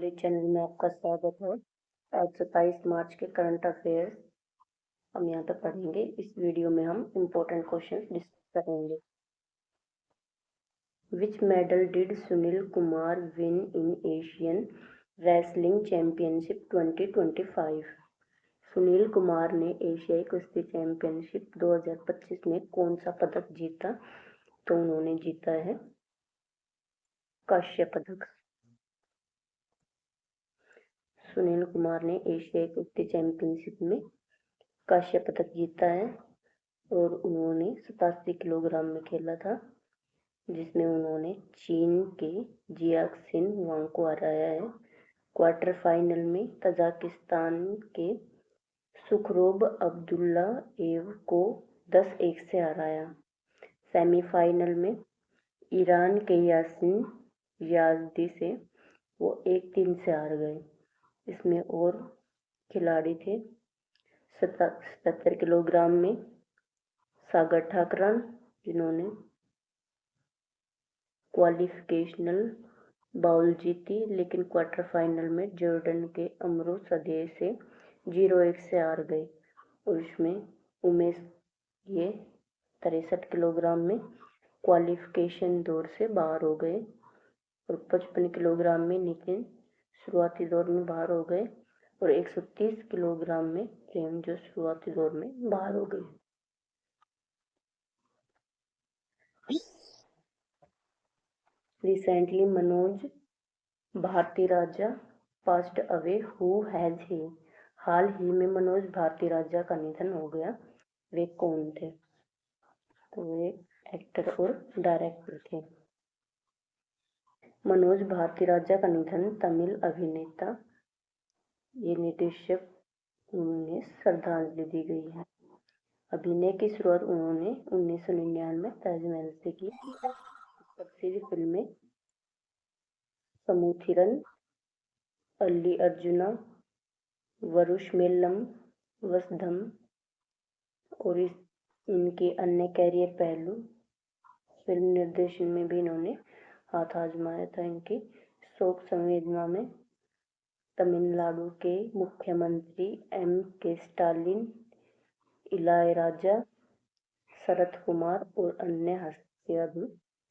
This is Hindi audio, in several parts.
नॉलेज चैनल में आपका स्वागत है। आज 27 मार्च के करंट अफेयर्स हम यहाँ पे पढ़ेंगे। इस वीडियो में हम इम्पोर्टेंट क्वेश्चंस डिस्कस करेंगे। विच medal did Sunil Kumar win in Asian wrestling championship 2025? Sunil Kumar ने एशियाई कुश्ती चैंपियनशिप 2025 में कौन सा पदक जीता? तो उन्होंने जीता है कांस्य पदक। सुनील कुमार ने एशियाई कुश्ती चैंपियनशिप में कांस्य पदक जीता है और उन्होंने 87 किलोग्राम में खेला था, जिसमें उन्होंने चीन के जियाक्सिन वांग को हराया है। क्वार्टर फाइनल में तजाकिस्तान के सुखरोब अब्दुल्ला एव को 10-1 से हराया। सेमीफाइनल में ईरान के यासिन याजदी से वो 1-3 से हार गए। इसमें और खिलाड़ी थे 77 किलोग्राम में सागर ठाकरान, जिन्होंने क्वालिफिकेशनल बाउल जीती, लेकिन क्वार्टर फाइनल में जॉर्डन के अमरू सदे से 0-1 से हार गए। और इसमें उमेश ये 63 किलोग्राम में क्वालिफिकेशन दौर से बाहर हो गए और 55 किलोग्राम में नितिन शुरुआती दौर में बाहर हो गए और 130 किलोग्राम में प्रेम जो शुरुआती दौर में बाहर हो गए। Recently, Manoj Bharti Raja passed away. Who has he? हाल ही में मनोज भारती राजा का निधन हो गया। वे कौन थे? तो वे एक्टर और डायरेक्टर थे। मनोज भारती राजा का निधन तमिल अभिनेता ये निर्देशक उन्हें श्रद्धांजलि दी गई है। अभिनय की शुरुआत उन्होंने 1999 ताजमहल से की। प्रसिद्ध फिल्में समुथिरन, अल्ली अर्जुना, वरुषमेल्लम, वसुधम और इनके अन्य कैरियर पहलू। फिल्म निर्देशन में भी इन्होंने हाथ आजमाया था। इनकी शोक संवेदना में तमिलनाडु के मुख्यमंत्री M.K. स्टालिन, इलायराजा, शरत कुमार और अन्य हस्तियां भी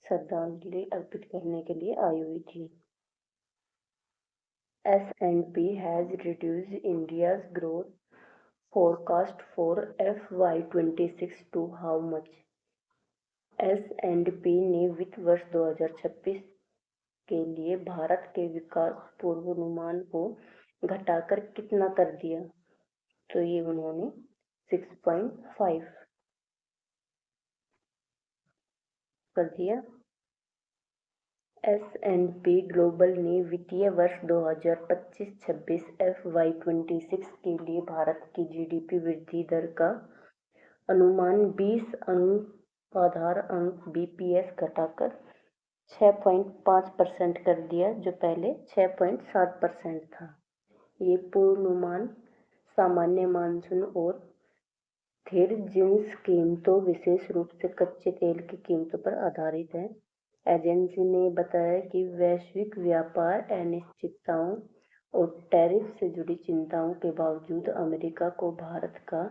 श्रद्धांजलि अर्पित करने के लिए आई हुई थी। S&P has reduced India's growth forecast for FY26 to how much? S&P ने वित्त वर्ष 2026 के लिए भारत के विकास पूर्वानुमान को घटाकर कितना कर दिया? तो ये उन्होंने 6.5 कर दिया। S&P ग्लोबल ने वित्तीय वर्ष 2025-26 FY26 के लिए भारत की GDP वृद्धि दर का अनुमान 20 अंक आधार अंक BPS घटाकर 6.5% कर दिया, जो पहले 6.7% था। ये पूर्वानुमान सामान्य मानसून और स्थिर जिंस कीमतों, विशेष रूप से कच्चे तेल की कीमतों पर आधारित है। एजेंसी ने बताया कि वैश्विक व्यापार अनिश्चितताओं और टैरिफ से जुड़ी चिंताओं के बावजूद अमेरिका को भारत का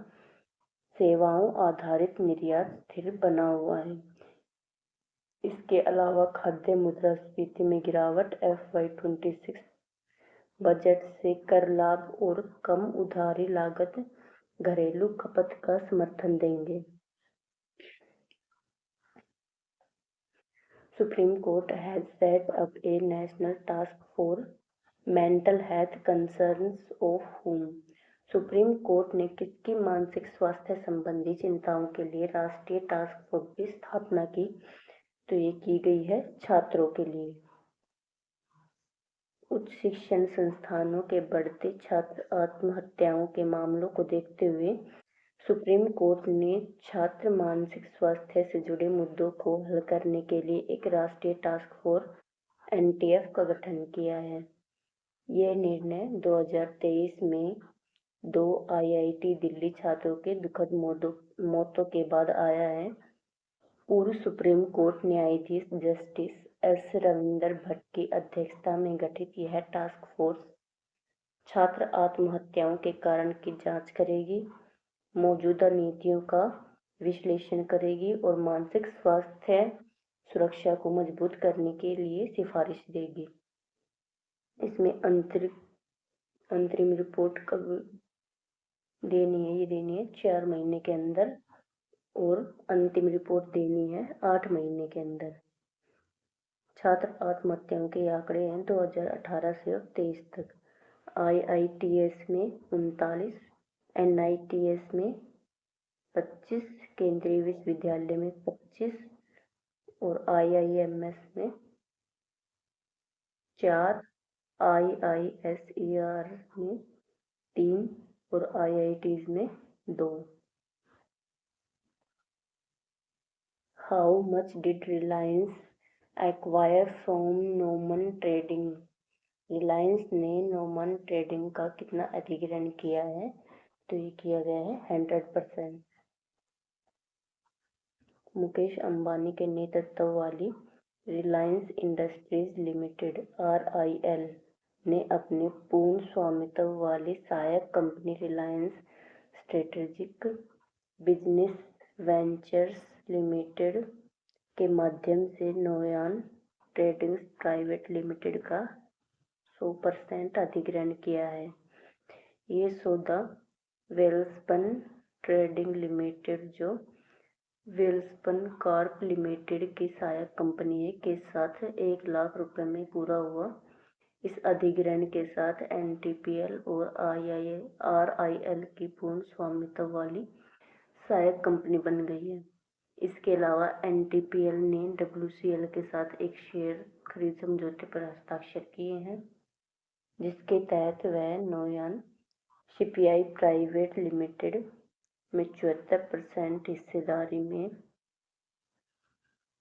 सेवाओं आधारित निर्यात स्थिर बना हुआ है। इसके अलावा खाद्य मुद्रास्फीति में गिरावट, FY26 बजट से कर लाभ और कम उधारी लागत घरेलू खपत का समर्थन देंगे। Supreme Court has set up a national task for mental health concerns of whom? Supreme court ने किसकी मानसिक स्वास्थ्य संबंधी चिंताओं के लिए राष्ट्रीय टास्क फोर्स की स्थापना की? तो ये की गई है छात्रों के लिए। उच्च शिक्षण संस्थानों के बढ़ते छात्र आत्महत्याओं के मामलों को देखते हुए सुप्रीम कोर्ट ने छात्र मानसिक स्वास्थ्य से जुड़े मुद्दों को हल करने के लिए एक राष्ट्रीय टास्क फोर्स NTF का गठन किया है। यह निर्णय 2023 में 2 IIT दिल्ली छात्रों के दुखद मौतों के बाद आया है। पूर्व सुप्रीम कोर्ट न्यायाधीश जस्टिस एस रविंदर भट्ट की अध्यक्षता में गठित यह टास्क फोर्स छात्र आत्महत्याओं के कारण की जांच करेगी, मौजूदा नीतियों का विश्लेषण करेगी और मानसिक स्वास्थ्य सुरक्षा को मजबूत करने के लिए सिफारिश देगी। इसमें अंतरिम रिपोर्ट कब देनी है? ये देनी है 4 महीने के अंदर और अंतिम रिपोर्ट देनी है 8 महीने के अंदर। छात्र आत्महत्याओं के आंकड़े हैं 2018 से 23 तक। IITS में 39, NITS में 25, केंद्रीय विश्वविद्यालय में 25 और IIMS में 4, IISER में 3 और IITs में 2। How much did Reliance acquire from Noman Trading? Reliance ने नोमन ट्रेडिंग का कितना अधिग्रहण किया है? तो ये किया गया है 100%। मुकेश अंबानी के नेतृत्व वाली रिलायंस इंडस्ट्रीज लिमिटेड RIL ने अपने पूर्ण स्वामित्व वाली सहायक company Reliance strategic business ventures limited के माध्यम से नोयान ट्रेडिंग्स प्राइवेट लिमिटेड का 100% अधिग्रहण किया है। ये सौदा वेलस्पन ट्रेडिंग लिमिटेड जो वेलस्पन कॉर्प लिमिटेड की सहायक कंपनी है के साथ 1 लाख रुपए में पूरा हुआ। इस अधिग्रहण के साथ NTPL और RIL की पूर्ण स्वामित्व वाली सहायक कंपनी बन गई है। इसके अलावा NTPL ने WCL के साथ एक शेयर खरीद समझौते पर हस्ताक्षर किए हैं, जिसके तहत वह नोयान शिपयार्ड प्राइवेट लिमिटेड में 74% हिस्सेदारी में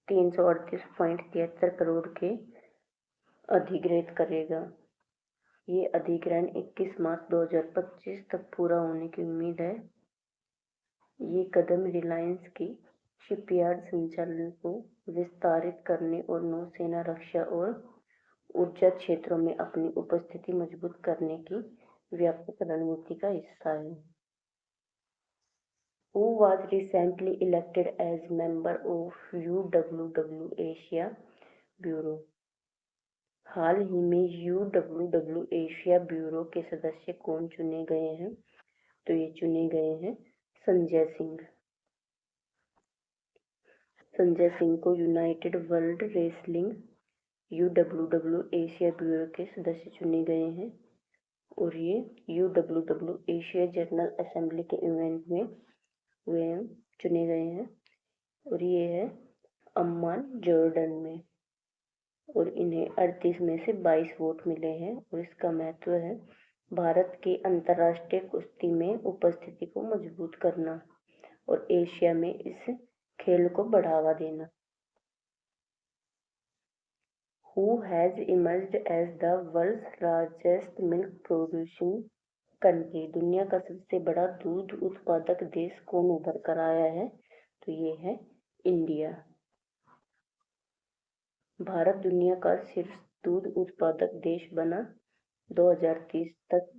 338.73 करोड़ के अधिग्रहित करेगा। ये अधिग्रहण 21 मार्च 2025 तक पूरा होने की उम्मीद है। ये कदम रिलायंस की शिपयार्ड संचालन को विस्तारित करने और नौसेना, रक्षा और ऊर्जा क्षेत्रों में अपनी उपस्थिति मजबूत करने की व्यापक रणनीति का हिस्सा है। Who was recently elected as member of UWW Asia bureau? हाल ही में UWW एशिया ब्यूरो के सदस्य कौन चुने गए हैं? तो ये चुने गए हैं संजय सिंह। संजय सिंह को United world wrestling UWW Asia bureau के सदस्य चुने गए हैं और ये UWW एशिया जनरल असेंबली के इवेंट में वे चुने गए हैं और ये है अम्मान, जॉर्डन में, और इन्हें 38 में से 22 वोट मिले हैं। और इसका महत्व है भारत की अंतर्राष्ट्रीय कुश्ती में उपस्थिति को मजबूत करना और एशिया में इस खेल को बढ़ावा देना। Who has emerged as the world's largest milk producing country? दुनिया का सबसे बड़ा दूध उत्पादक देश कौन उभर कर आया है? तो ये है इंडिया। भारत दुनिया का शीर्ष दूध उत्पादक देश बना। 2030 तक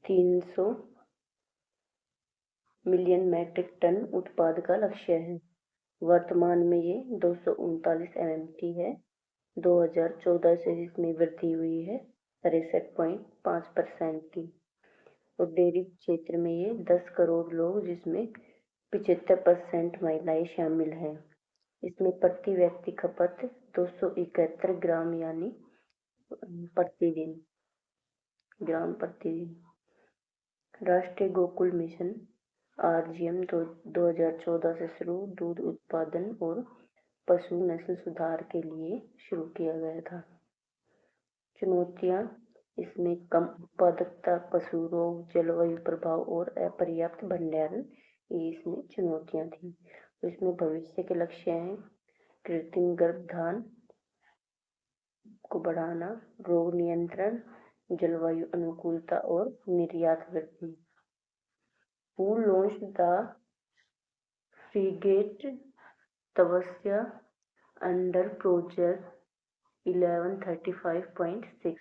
300 मिलियन मैट्रिक टन उत्पाद का लक्ष्य है। वर्तमान में ये 239 MMT है। 2014 से इसमें वृद्धि हुई है 63.5% की। और डेयरी क्षेत्र में ये 10 करोड़ लोग, जिसमें 75% महिलाएं शामिल हैं। इसमें प्रति व्यक्ति खपत 271 ग्राम यानी प्रतिदिन। राष्ट्रीय गोकुल मिशन RGM 2014 से शुरू दूध उत्पादन और पशु नस्ल सुधार के लिए शुरू किया गया था। चुनौतियां इसमें कम उत्पादकता, पशु रोग, जलवायु प्रभाव और अपर्याप्त भंडारण, ये इसमें चुनौतियां थी। तो इसमें भविष्य के लक्ष्य हैं कृत्रिम गर्भधान को बढ़ाना, रोग नियंत्रण, जलवायु अनुकूलता और निर्यात वृद्धि। Who launched the frigate तपस्या अंडर प्रोजेक्ट 1135.6,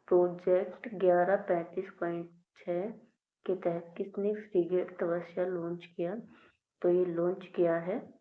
प्रोजेक्ट 1135.6 के तहत किसने फ्रिगेट तपस्या लॉन्च किया? तो ये लॉन्च किया है